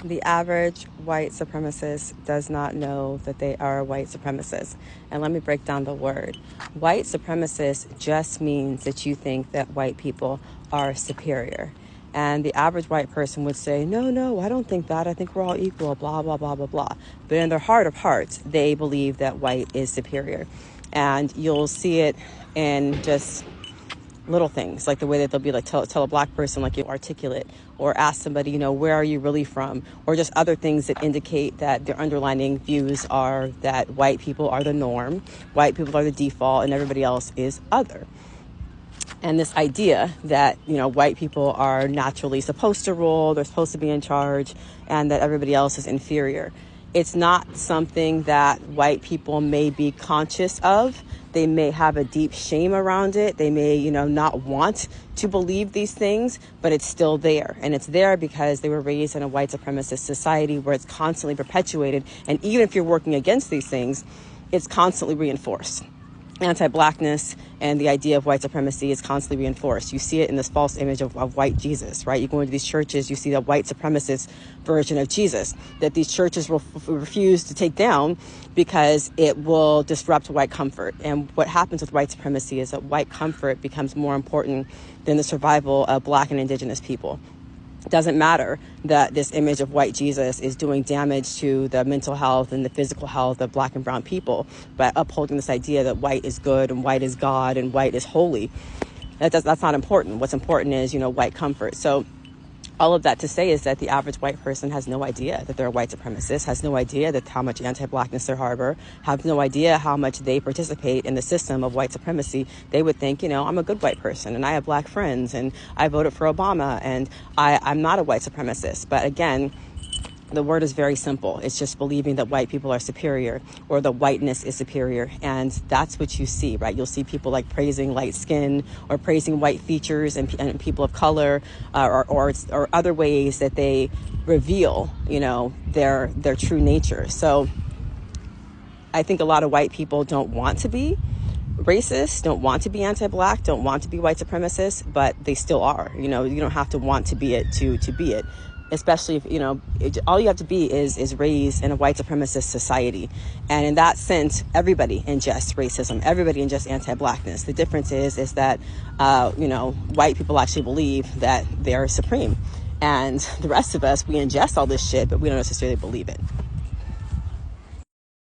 The average white supremacist does not know that they are a white supremacist. And let me break down the word. White supremacist just means that you think that white people are superior. And the average white person would say, no, I don't think that. I think we're all equal, blah, blah, blah, blah, blah. But in their heart of hearts, they believe that white is superior. And you'll see it in just little things, like the way that they'll be like, tell a black person, like, you articulate, or ask somebody, where are you really from? Or just other things that indicate that their underlining views are that white people are the norm, white people are the default, and everybody else is other. And this idea that, white people are naturally supposed to rule, they're supposed to be in charge, and that everybody else is inferior. It's not something that white people may be conscious of. They may have a deep shame around it. They may, not want to believe these things, but it's still there. And it's there because they were raised in a white supremacist society where it's constantly perpetuated. And even if you're working against these things, it's constantly reinforced. Anti-Blackness and the idea of white supremacy is constantly reinforced. You see it in this false image of white Jesus, right? You go into these churches, you see the white supremacist version of Jesus that these churches will refuse to take down because it will disrupt white comfort. And what happens with white supremacy is that white comfort becomes more important than the survival of Black and Indigenous people. It doesn't matter that this image of white Jesus is doing damage to the mental health and the physical health of Black and brown people by upholding this idea that white is good and white is God and white is holy. That's not important. What's important is, white comfort. So all of that to say is that the average white person has no idea that they're a white supremacist, has no idea that how much anti-Blackness they harbor, have no idea how much they participate in the system of white supremacy. They would think, I'm a good white person and I have Black friends and I voted for Obama and I'm not a white supremacist. But again, the word is very simple. It's just believing that white people are superior or the whiteness is superior. And that's what you see, right? You'll see people like praising light skin or praising white features and people of color or other ways that they reveal, their true nature. So I think a lot of white people don't want to be racist, don't want to be anti-Black, don't want to be white supremacists, but they still are. You don't have to want to be it to be it. Especially if, all you have to be is raised in a white supremacist society. And in that sense, everybody ingests racism. Everybody ingests anti-Blackness. The difference is that, white people actually believe that they're supreme. And the rest of us, we ingest all this shit, but we don't necessarily believe it.